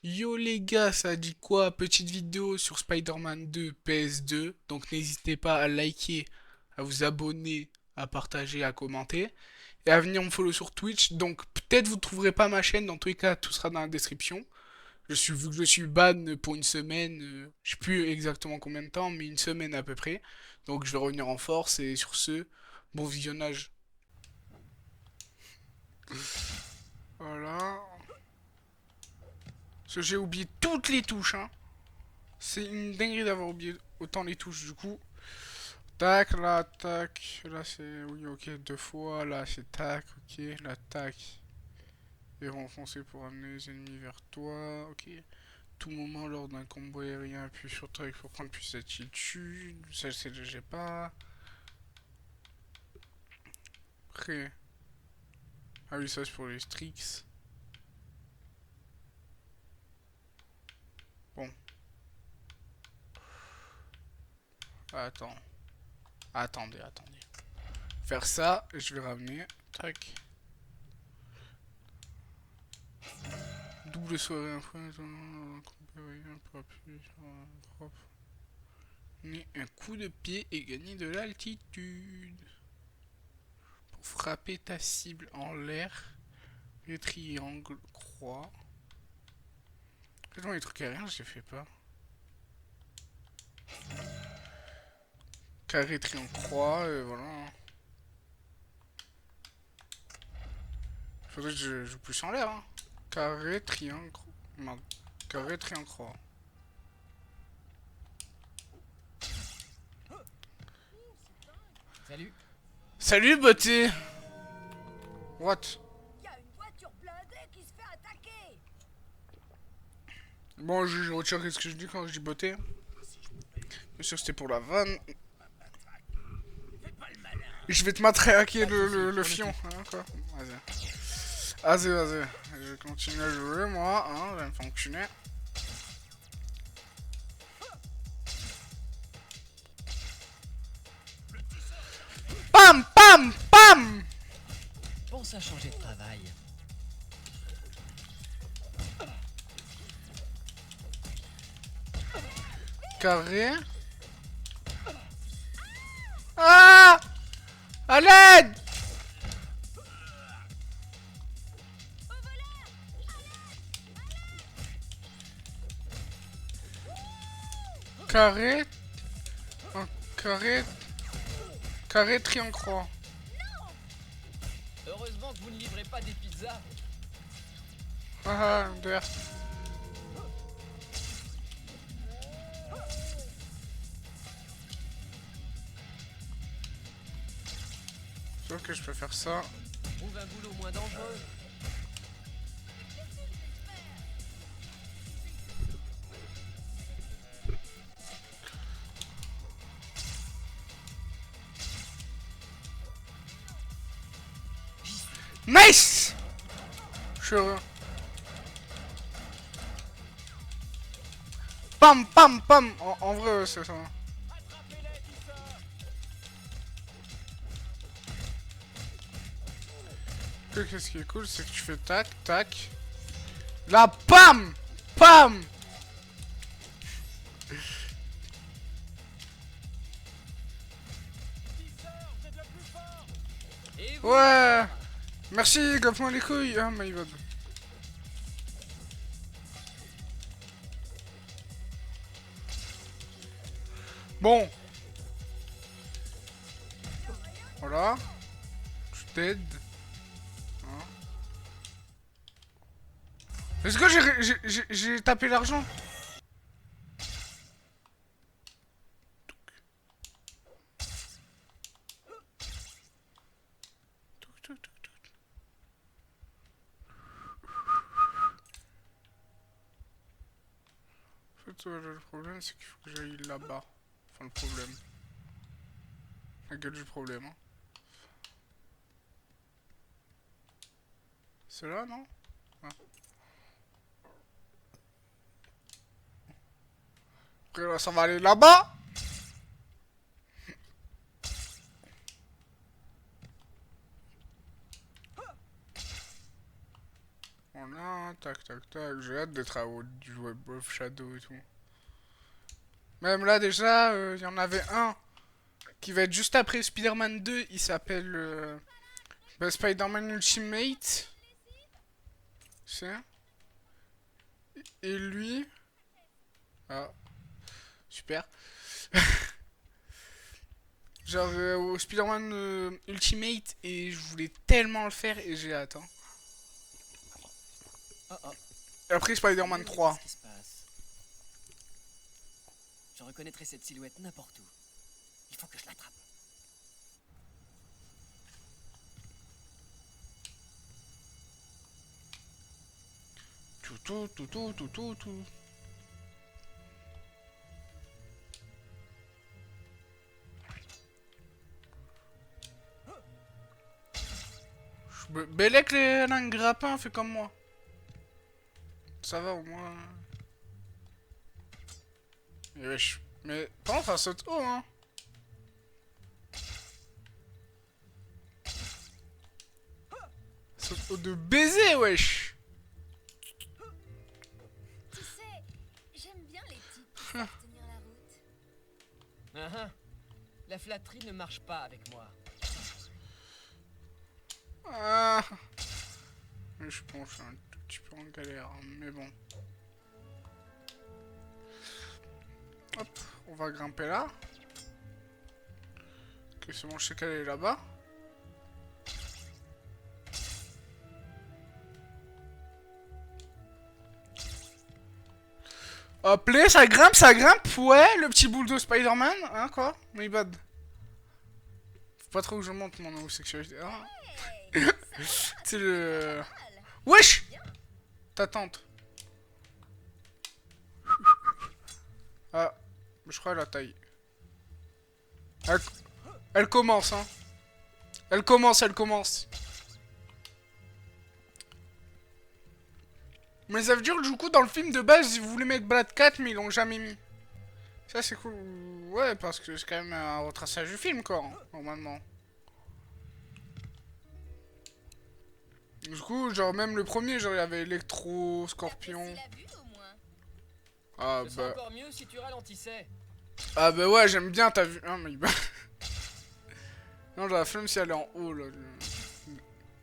Yo les gars, ça dit quoi? Petite vidéo sur Spider-Man 2 PS2. Donc n'hésitez pas à liker, à vous abonner, à partager, à commenter. Et à venir me follow sur Twitch. Donc peut-être vous trouverez pas ma chaîne, dans tous les cas tout sera dans la description. Vu que je suis ban pour une semaine, je sais plus exactement combien de temps, mais une semaine à peu près. Donc je vais revenir en force et sur ce, bon visionnage. Voilà. Parce que j'ai oublié toutes les touches, hein. C'est une dinguerie d'avoir oublié autant les touches du coup. Tac, là, tac. Là, c'est. Oui, ok, deux fois. Là, c'est tac, ok. Là, tac. Et renfoncer pour amener les ennemis vers toi. Ok. Tout moment lors d'un combo aérien, appuie sur truc pour prendre plus d'attitude. Ça, c'est j'ai pas. Après. Ah oui, ça, c'est pour les Strix. Bon. Attends. Attendez. Faire ça, je vais ramener. Tac. Double soirée, un point. Un combo aérien pour appuyer sur un drop. Mais un coup de pied et gagner de l'altitude. Pour frapper ta cible en l'air, les triangles, croix. Faites-moi les trucs aériens, je les fais pas. Carré, triangle, croix, et voilà. Faudrait que je joue plus en l'air, hein. Carré, triangle, merde. Carré, triangle, croix. Salut. Salut, beauté. What? Y a une voiture blindée qui se fait attaquer. Bon, je retire ce que je dis quand je dis beauté. Bien sûr, c'était pour la vanne. Et je vais te matraquer Pas de soucis, le je m'en fion, occupe. hein, quoi. Vas-y. Je vais continuer à jouer, moi, hein, ça va me fonctionner. Pam, pam, pam. Pense à changer de travail. Carré. Ah! À l'aide! Carré. Un carré. Carré, triangle, croix. Heureusement que vous ne livrez pas des pizzas. Ah, derrière. Sauf que je peux faire ça. Trouve un boulot moins dangereux. Nice! Je suis heureux. Pam, pam, pam. En vrai, c'est ça. Qu'est-ce qui est cool, c'est que tu fais tac, tac. Là, pam! Pam! Et vous? Ouais! Merci, gonfle-moi les couilles. Oh my god. Bon. Voilà. Je t'aide. Hein. Est-ce que j'ai tapé l'argent? En fait, le problème, c'est qu'il faut que j'aille là-bas. Enfin, le problème. La gueule du problème, hein. C'est là, non? Ah. Après, là, ça va aller là-bas. Voilà, tac. tac, tac, tac. J'ai hâte d'être à haut du Web of Shadow et tout. Même là, déjà, il y en avait un qui va être juste après Spider-Man 2. Il s'appelle bah, Spider-Man Ultimate. C'est. Et lui. Ah, super. Genre au Spider-Man Ultimate et je voulais tellement le faire et j'ai hâte. Hein. Oh oh. Et après Spider-Man 3. Qu'est-ce qui se passe? Je reconnaîtrai cette silhouette n'importe où. Il faut que je l'attrape. Tout, tout, tout, tout, tout, tout, tout. Bellec les un grappin fait comme moi. Ça va au moins. Et wesh. Mais par contre ça saute haut hein. Ça saute haut de baiser wesh. Tu sais, j'aime bien les types qui savent tenir la route. Ah ah. La flatterie ne marche pas avec moi. Ah. Je pense que je suis un tout petit peu en galère, mais bon. Hop, on va grimper là. Ok, c'est bon, je sais qu'elle est là-bas. Hop là, ça grimpe, ouais, le petit boule de Spider-Man, hein, quoi, my bad. Faut pas trop que je monte mon homosexualité. Ah. Hey, C'est le... mal. Wesh. Ta tante. Ah, je crois la taille. Elle commence, hein. Elle commence. Mais ça veut dire, du coup, dans le film de base, ils voulaient mettre Black Cat, mais ils l'ont jamais mis. Ça, c'est cool. Ouais, parce que c'est quand même un retraçage du film, quoi, normalement. Du coup, genre, même le premier, genre, il y avait Electro, Scorpion. Tu l'as vu au moins. Ah, Ce serait bah. encore mieux si tu ralentissais. Ah, bah ouais, j'aime bien, t'as vu. Ah, mais. Non, la flemme si elle est en haut, là.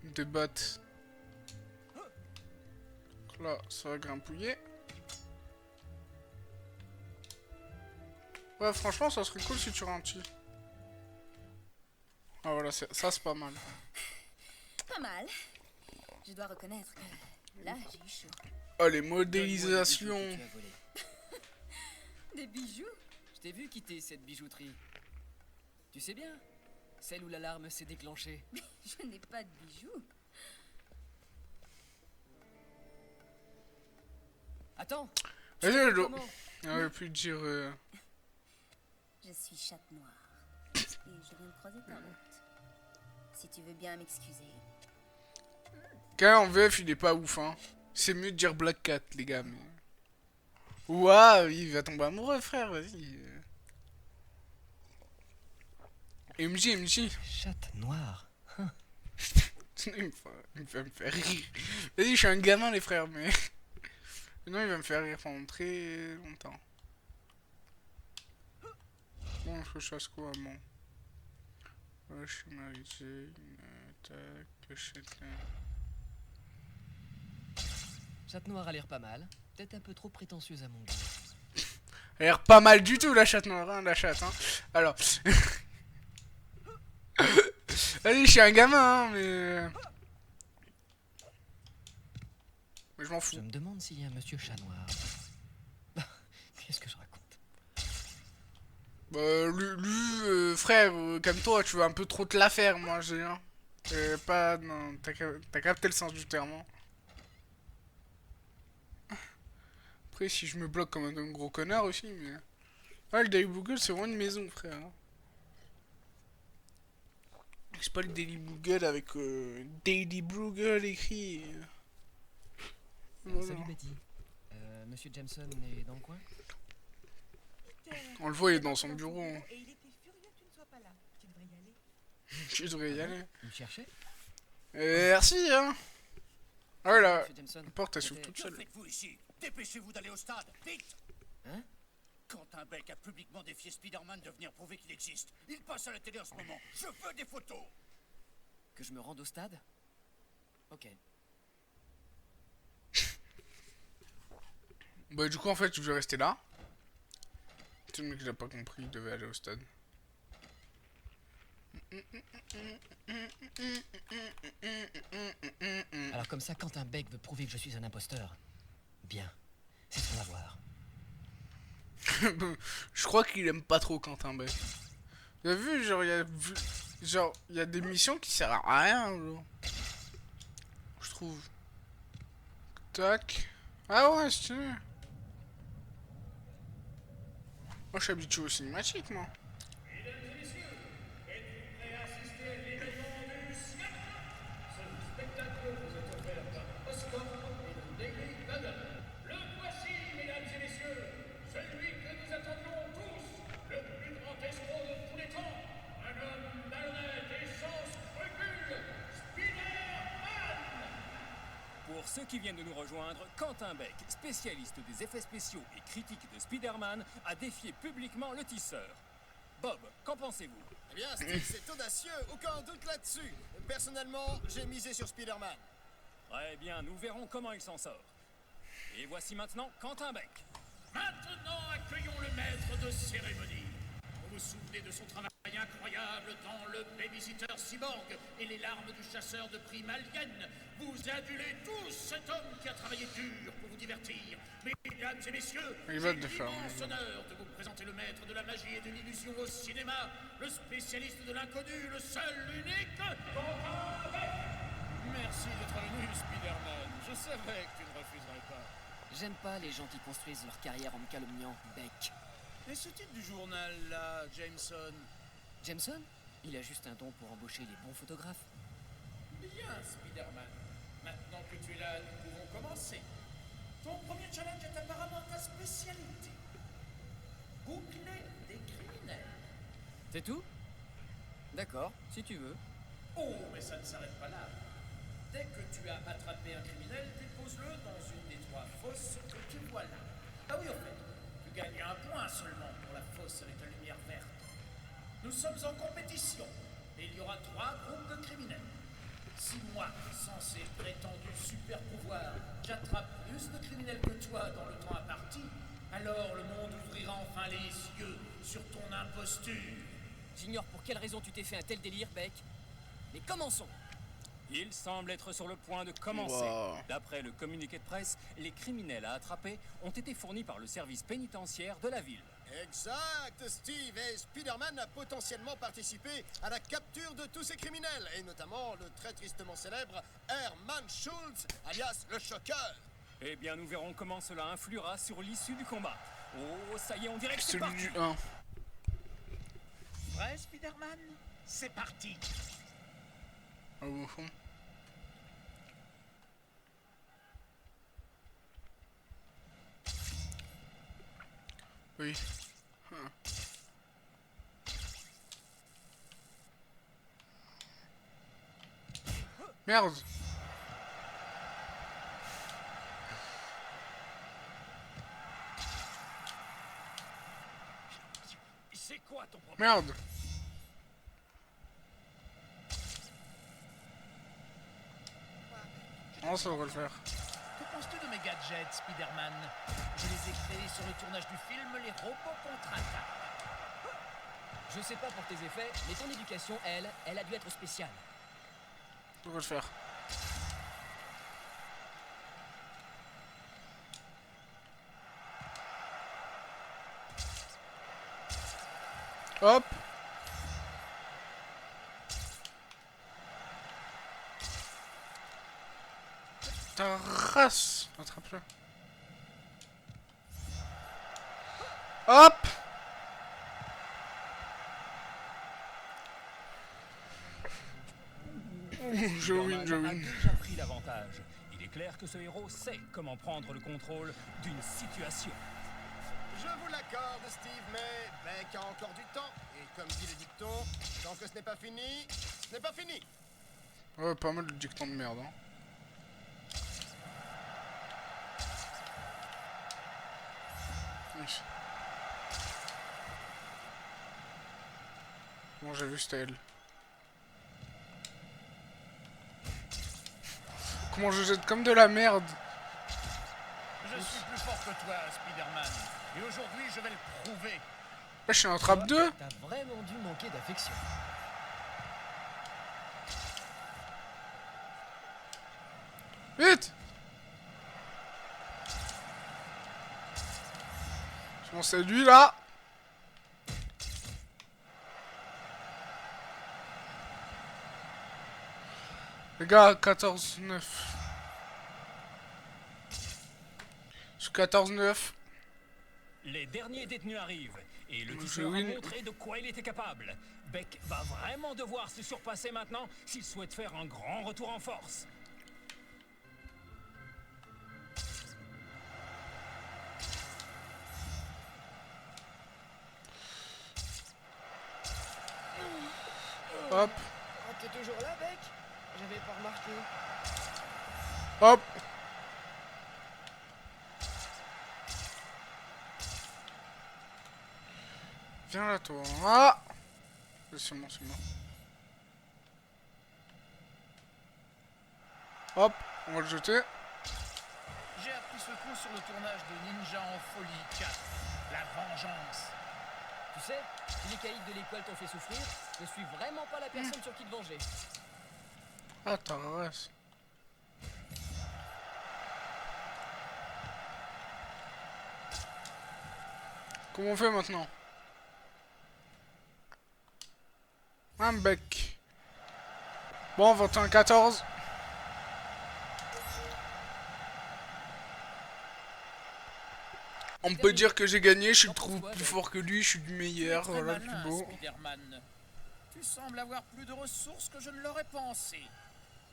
Des bottes. Là, ça va grimpouiller. Ouais, franchement, ça serait cool si tu ralentis. Ah, voilà, ça, c'est pas mal. Pas mal. Je dois reconnaître que là, j'ai eu chaud. Oh, les Donne-moi les bijoux modélisations. que tu as volés. Des bijoux? Je t'ai vu quitter cette bijouterie. Tu sais bien, celle où l'alarme s'est déclenchée. Je n'ai pas de bijoux. Attends. Vas-y, Tu t'appelles Lolo. comment? J'aurais pu dire. Je suis chatte noire. Et je viens de croiser ta route. Si tu veux bien m'excuser. Quand même, en VF, il est pas ouf, hein. C'est mieux de dire Black Cat, les gars, mais. Ouah, il va tomber amoureux, frère, vas-y. MJ. Chatte noire. Il me fait rire. Vas-y, je suis un gamin, les frères, mais. Non, il va me faire rire pendant très longtemps. Bon, je chasse quoi, bon. Ouais, je suis marié, tac, cachette là. Chatte noire a l'air pas mal. Peut-être un peu trop prétentieuse à mon goût. Elle a l'air pas mal du tout, la chatte noire, hein, la chatte, hein. Alors. Vas-y, je suis un gamin, hein, mais. Mais je m'en fous. Je me demande s'il y a un monsieur chat noir. Qu'est-ce que je raconte? Bah, frère, comme toi, tu veux un peu trop te la faire, moi, j'ai, hein. Pas. Non, t'as capté le sens du terme, hein. Après, si je me bloque comme un gros connard aussi, mais. Ah, le Daily Bugle, c'est vraiment une maison, frère. Hein. C'est pas le Daily Bugle avec Daily Bugle écrit. Voilà. Salut Betty. Monsieur Jameson est dans le coin? On le voit, il est dans son bureau. Et il était furieux que tu ne sois pas là. Tu devrais y aller. Tu devrais y aller. Il me cherchait? Merci, hein. Ah ouais, là, Monsieur Jameson, la porte elle s'ouvre c'était- toute Que seule. faites-vous ici? Dépêchez-vous d'aller au stade, vite! Hein? Quentin Beck a publiquement défié Spider-Man de venir prouver qu'il existe. Il passe à la télé en ce moment. Je veux des photos! Que je me rende au stade? Ok. Bah du coup en fait je vais rester là. C'est le mec qui n'a pas compris, il devait aller au stade. Alors comme ça, Quentin Beck veut prouver que je suis un imposteur. Bien. C'est ce qu'on va voir. Je crois qu'il aime pas trop Quentin Beck. Vous avez vu, genre, il y a des missions qui servent à rien, genre. Je trouve. Tac. Ah ouais, c'est... Moi, je suis habitué aux cinématiques, moi. Le voici, mesdames et messieurs, celui que nous attendions tous, le plus grand escroc de tous les temps, un homme malhonnête et sans scrupules, Spider-Man! Pour ceux qui viennent de nous rejoindre, Quentin Beck, spécialiste des effets spéciaux et critique de Spider-Man, a défié publiquement le tisseur. Bob, qu'en pensez-vous? Eh bien, Steve, c'est audacieux, aucun doute là-dessus. Personnellement, j'ai misé sur Spider-Man. Très bien, nous verrons comment il s'en sort. Et voici maintenant Quentin Beck. Maintenant, accueillons le maître de cérémonie. Vous vous souvenez de son travail incroyable dans Le Babysitter Cyborg et les larmes du chasseur de primes aliens. Vous adulez tous cet homme qui a travaillé dur pour vous divertir. Mesdames et messieurs, Il va j'ai te faire, l'immense honneur de vous présenter le maître de la magie et de l'illusion au cinéma, le spécialiste de l'inconnu, le seul, l'unique, Quentin Beck. Merci d'être venu, Spider-Man. Je savais que tu ne refuserais pas. J'aime pas les gens qui construisent leur carrière en me calomniant, Beck. Et ce type du journal, là, Jameson? Jameson? Il a juste un don pour embaucher les bons photographes. Bien, Spider-Man. Maintenant que tu es là, nous pouvons commencer. Ton premier challenge est apparemment ta spécialité. Boucler des criminels. C'est tout? D'accord, si tu veux. Oh, mais ça ne s'arrête pas là. Dès que tu as attrapé un criminel, dépose-le dans une des trois fosses que tu vois là. Ah oui, en fait, tu gagnes un point seulement pour la fosse avec la lumière verte. Nous sommes en compétition et il y aura 3 groupes de criminels. Si moi, censé prétendu super pouvoir, j'attrape plus de criminels que toi dans le temps imparti, alors le monde ouvrira enfin les yeux sur ton imposture. J'ignore pour quelle raison tu t'es fait un tel délire, Beck. Mais commençons. Il semble être sur le point de commencer. Wow. D'après le communiqué de presse, les criminels à attraper ont été fournis par le service pénitentiaire de la ville. Exact, Steve. Et Spider-Man a potentiellement participé à la capture de tous ces criminels, et notamment le très tristement célèbre Herman Schultz, alias le Choqueur. Eh bien, nous verrons comment cela influera sur l'issue du combat. Oh, ça y est, on dirait que c'est Celui parti. du 1. Prêt, Spider-Man? C'est parti. Au fond. Oui. Ah. Merde. C'est quoi ton problème? Merde. Oh, ça devrait le faire. Que penses-tu de mes gadgets, Spider-Man? Je les ai créés sur le tournage du film Les robots contre-attaquent. Je sais pas pour tes effets, mais ton éducation, elle a dû être spéciale. Ça devrait le faire. Hop. Ta race. Attrape-le. Hop. Je win, je Spider-Man a win. déjà pris l'avantage. Il est clair que ce héros sait comment prendre le contrôle d'une situation. Je vous l'accorde, Steve, mais Beck a encore du temps. Et comme dit le dicton, tant que ce n'est pas fini, ce n'est pas fini. Ouais, pas mal de dictons de merde, hein. ici. Bon, j'ai vu, c'était elle. Comment je jette comme de la merde. Je suis plus fort que toi, Spider-Man. Et aujourd'hui, je vais le prouver. Là, je suis en trappe 2. T'as vraiment dû manquer d'affection. Vite! Bon, c'est lui là. Les gars, 14-9. Je suis 14-9. Les derniers détenus arrivent, et le Je tisseur a win. montré de quoi il était capable. Beck va vraiment devoir se surpasser maintenant s'il souhaite faire un grand retour en force. Hop, Ah, t'es toujours là, Beck? J'avais pas remarqué. hop. Viens là, toi. Ah! C'est bon, c'est bon. Hop, on va le jeter. J'ai appris ce coup sur le tournage de Ninja en Folie 4. La vengeance. Tu sais, si les caïds de l'école t'ont fait souffrir, je suis vraiment pas la personne sur qui te venger. Ah, ta race. Comment on fait maintenant? Un bec. Bon, 21-14. On peut dire que j'ai gagné, je suis le trou plus fort que lui, je suis du meilleur, Très voilà, le malin, plus beau. Spider-Man. Tu sembles avoir plus de ressources que je ne l'aurais pensé.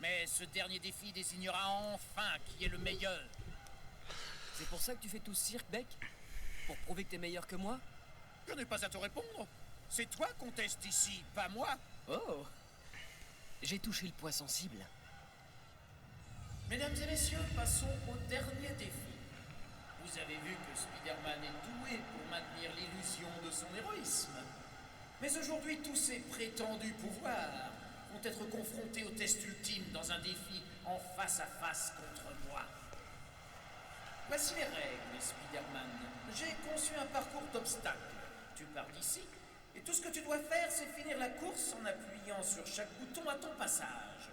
Mais ce dernier défi désignera enfin qui est le meilleur. C'est pour ça que tu fais tout ce cirque, Beck? Pour prouver que t'es meilleur que moi? Je n'ai pas à te répondre. C'est toi qu'on teste ici, pas moi. Oh! J'ai touché le point sensible. Mesdames et messieurs, passons au dernier défi. Vous avez vu que Spider-Man est doué pour maintenir l'illusion de son héroïsme. Mais aujourd'hui, tous ces prétendus pouvoirs vont être confrontés au test ultime dans un défi en face à face contre moi. Voici les règles, Spider-Man. J'ai conçu un parcours d'obstacles. Tu pars d'ici, et tout ce que tu dois faire, c'est finir la course en appuyant sur chaque bouton à ton passage.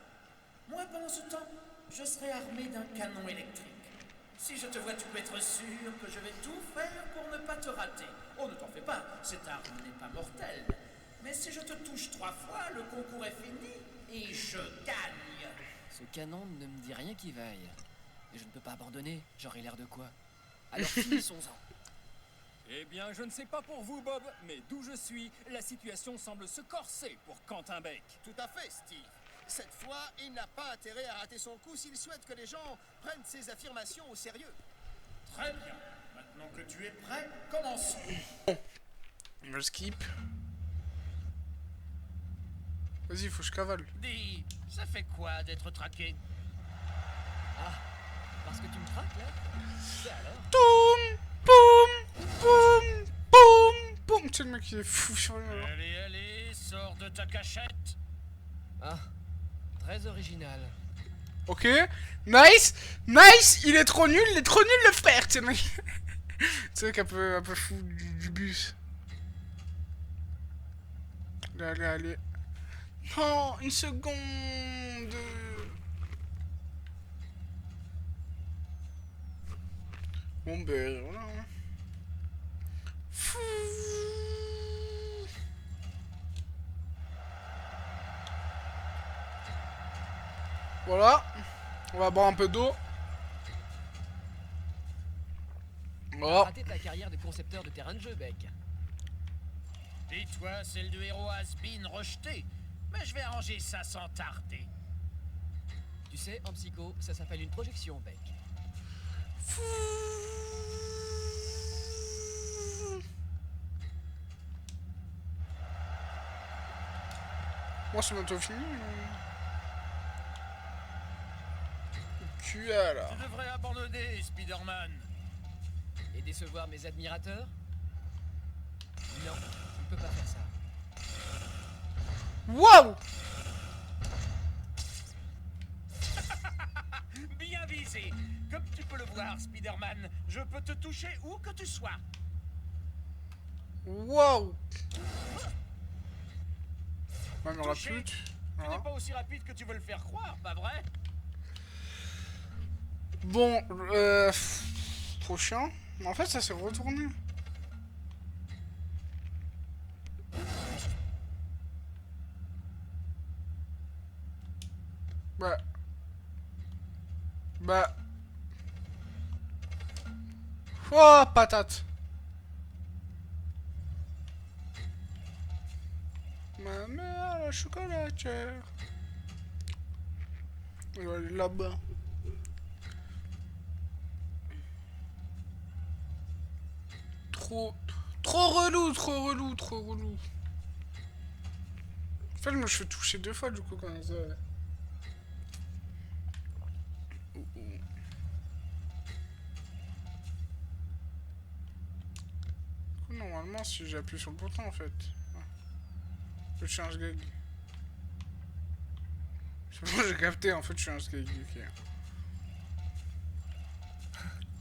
Moi, pendant ce temps, je serai armé d'un canon électrique. Si je te vois, tu peux être sûr que je vais tout faire pour ne pas te rater. Oh, ne t'en fais pas, cette arme n'est pas mortelle. Mais si je te touche 3 fois, le concours est fini et je gagne. Ce canon ne me dit rien qui vaille. Et je ne peux pas abandonner, j'aurai l'air de quoi? Alors finissons-en. Eh bien, je ne sais pas pour vous, Bob, mais d'où je suis, la situation semble se corser pour Quentin Beck. Tout à fait, Steve. Cette fois, il n'a pas intérêt à rater son coup s'il souhaite que les gens prennent ses affirmations au sérieux. Très bien. Maintenant que tu es prêt, commençons. Je skip. Vas-y, faut que je cavale. Dis, ça fait quoi d'être traqué? Ah, parce que tu me traques là? C'est alors? Toum, boum, boum, boum, boum. Tu sais, le mec, il est fou sur lui. alors. Allez, allez, sors de ta cachette. Ah, très original. Ok, nice, nice. Il est trop nul le frère. Tu sais, mec. Tu sais, qu'un peu fou du bus. Allez, allez, allez. Non, une seconde. Bon, ben, voilà. Fou. Voilà. On va boire un peu d'eau. T'as Voilà. raté ta carrière de concepteur de terrain de jeu, Beck. Et toi, celle de héros has-been rejeté. Mais je vais arranger ça sans tarder. Tu sais, en psycho, ça s'appelle une projection, Beck. Moi, c'est bientôt fini. Cul alors. Tu devrais abandonner, Spider-Man. Et des décevoir mes admirateurs? Non, tu ne peux pas faire ça. Waouh! Bien visé. Comme tu peux le voir, Spider-Man, je peux te toucher où que tu sois. Waouh! Même dans la Touché. pute. Tu Voilà. n'es pas aussi rapide que tu veux le faire croire, pas vrai? Bon, trop chiant. Mais en fait, ça s'est retourné. Bah. Bah. Oh, patate. Ma mère, la chocolatière. Elle va aller là-bas. Trop relou, trop relou, trop relou. En fait, moi, je fais toucher 2 fois, du coup, quand ça... Normalement, si j'appuie sur le bouton, en fait. Je suis un gag. C'est bon, j'ai capté, en fait, je suis un gag. Ok.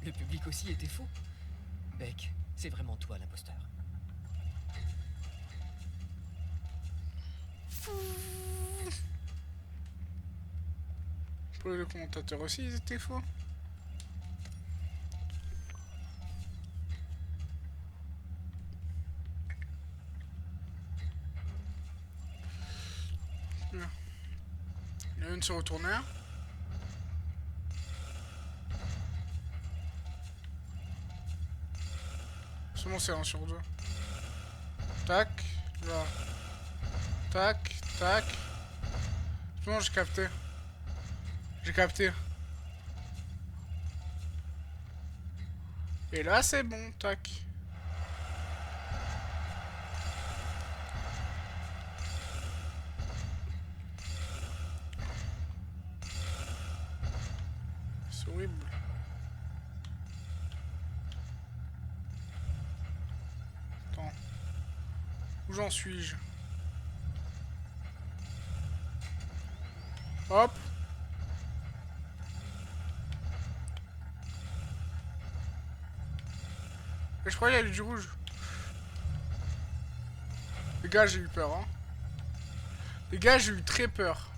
Le public aussi était faux. Beck, c'est vraiment toi l'imposteur. Pour les commentateurs aussi, ils étaient faux. Bien. Il y en a une se retourner. Seulement c'est 1 sur 2. Tac, là. Tac, tac. C'est bon, j'ai capté. J'ai capté. Et là, c'est bon, tac. C'est horrible. Attends. Où j'en suis-je? Hop. Et je croyais qu'il y avait du rouge. Les gars, j'ai eu peur, hein. Les gars, j'ai eu très peur.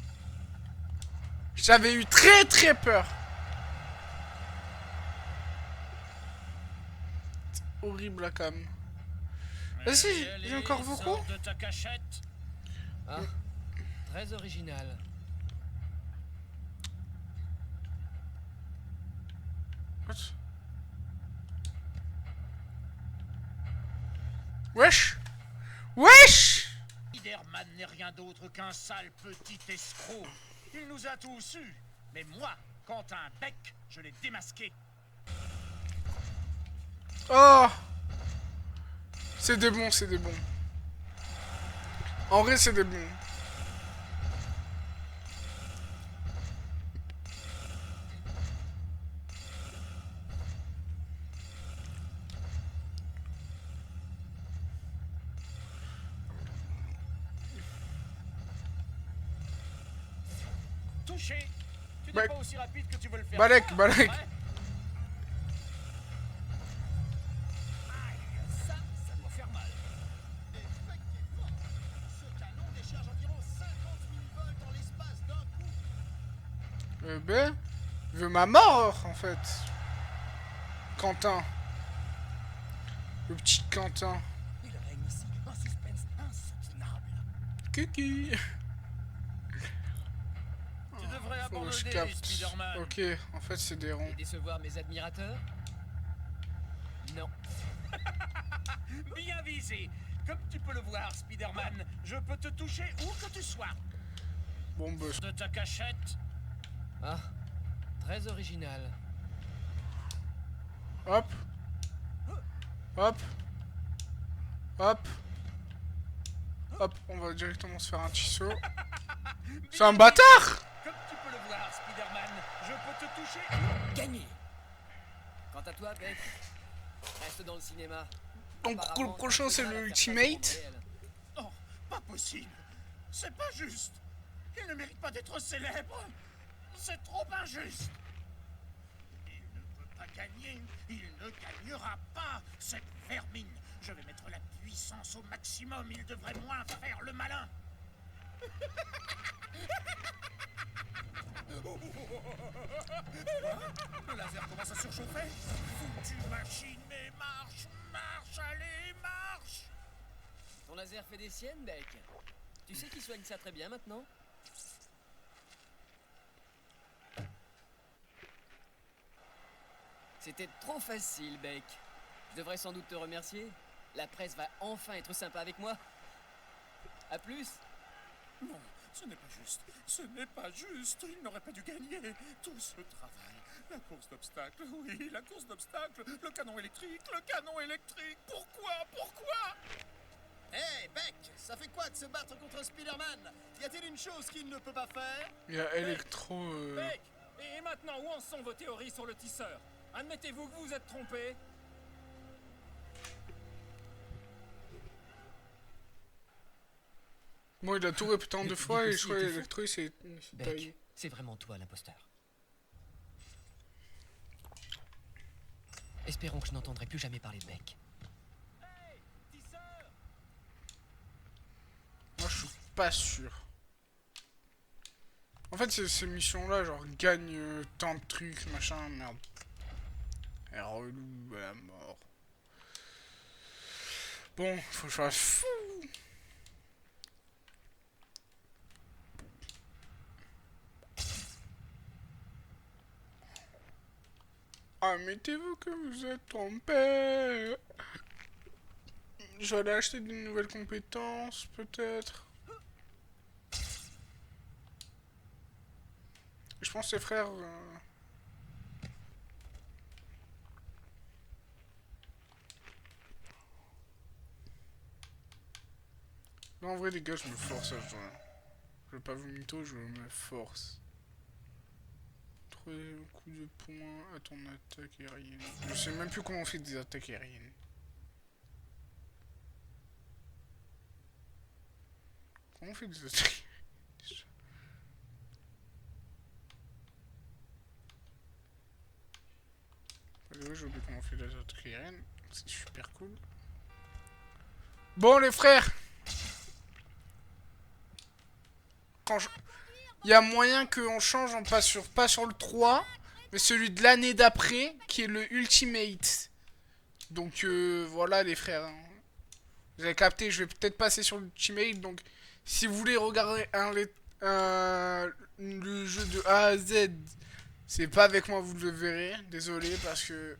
J'avais eu très peur. C'est horrible, la cam. Vas-y, j'ai encore beaucoup. Sors de ta cachette. Ah, très original. What? Wesh! Wesh! Spider-Man n'est rien d'autre qu'un sale petit escroc. Il nous a tous eus. Mais moi, Quentin Beck, je l'ai démasqué. Oh! C'est des bons, c'est des bons. En vrai, c'est des bons. Touché. Tu Bah- n'es pas aussi rapide que tu veux le faire. Balek, croire, Balek. pas vrai? Aïe, ça doit faire mal. Effectivement, ce canon décharge environ 50 000 volts en l'espace d'un coup. Ben, il veut ma mort, en fait. Quentin. Le petit Quentin. Il règne ici un suspense insoutenable. Cucu. Tu devrais Faut que je abandonner, capte. Spider-Man. Ok, en fait, c'est des ronds. Et décevoir mes admirateurs? Non. Bien visé. Comme tu peux le voir, Spider-Man, je peux te toucher où que tu sois. Bon, bah, De ta cachette. Ah, très original. hop. Hop. Hop. Hop, on va directement se faire un petit saut. C'est un bâtard! Comme tu peux le voir, Spider-Man, je peux te toucher. Gagné. Quant à toi, Beck, reste poste dans le cinéma. Donc le Apparemment, prochain t'as c'est du mal à le faire ça Ultimate. pour réel. Oh, pas possible. C'est pas juste. Il ne mérite pas d'être célèbre. C'est trop injuste. Il ne peut pas gagner. Il ne gagnera pas, cette vermine. Je vais mettre la puissance au maximum. Il devrait moins faire le malin. Le laser commence à surchauffer. Foutue machine, mais marche, marche, allez, marche. Ton laser fait des siennes, Beck. Tu sais qui soigne ça très bien maintenant? C'était trop facile, Beck. Je devrais sans doute te remercier. La presse va enfin être sympa avec moi. À plus. Non, ce n'est pas juste. Ce n'est pas juste. Il n'aurait pas dû gagner. Tout ce travail. La course d'obstacles, oui, la course d'obstacles. Le canon électrique, le canon électrique. Pourquoi? Pourquoi? Hey, Beck, ça fait quoi de se battre contre Spider-Man? Y a-t-il une chose qu'il ne peut pas faire? Il y a Electro. Beck, et maintenant, où en sont vos théories sur le tisseur? Admettez-vous que vous vous êtes trompé? Bon, il a tout répété en deux fois et je crois que était fou. Electro il s'est taillé. Beck, c'est vraiment toi l'imposteur. Espérons que je n'entendrai plus jamais parler de Beck. Hey, tisseur! Moi je suis pas sûr. En fait, ces missions-là, genre, gagne tant de trucs, machin, merde. Elle est relou, à la mort. Bon, faut que je fasse fou. Admettez-vous que vous êtes trompé. Je vais aller acheter de nouvelles compétences, peut-être. Je pense que ses frères... Non, en vrai, les gars, je me force à jouer. Je veux pas vous mytho, je me force. Trouver un coup de poing à ton attaque aérienne. Je sais même plus comment on fait des attaques aériennes. Comment on fait des attaques aériennes? J'ai oublié comment on fait des attaques aériennes. C'est super cool. Bon, les frères! Il y a moyen qu'on change, on passe sur, pas sur le 3, mais celui de l'année d'après, qui est le Ultimate. Donc voilà les frères. Hein. Vous avez capté, je vais peut-être passer sur l'Ultimate, donc si vous voulez regarder le jeu de A à Z, c'est pas avec moi, vous le verrez, désolé, parce que...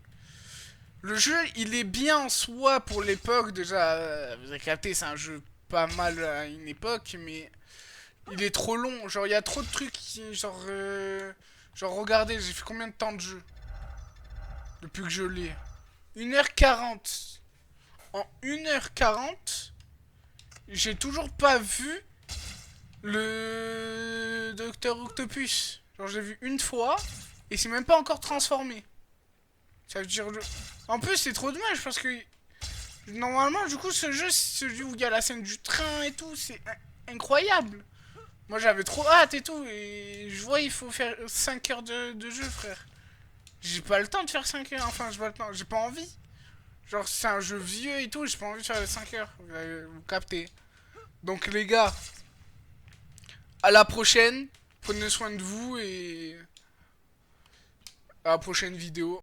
Le jeu, il est bien en soi pour l'époque, déjà, vous avez capté, c'est un jeu pas mal à une époque, mais... Il est trop long, genre il y a trop de trucs qui, genre regardez, j'ai fait combien de temps de jeu depuis que je l'ai? 1h40. En 1h40, j'ai toujours pas vu le Docteur Octopus. Genre j'ai vu une fois et c'est même pas encore transformé. Ça veut dire En plus c'est trop dommage parce que normalement du coup ce jeu, c'est celui où il y a la scène du train et tout, c'est incroyable. Moi j'avais trop hâte et tout, et je vois il faut faire 5 heures de jeu, frère. J'ai pas le temps de faire 5 heures, enfin j'ai pas le temps, j'ai pas envie. Genre c'est un jeu vieux et tout, j'ai pas envie de faire les 5 heures, vous captez. Donc les gars, à la prochaine, prenez soin de vous et à la prochaine vidéo.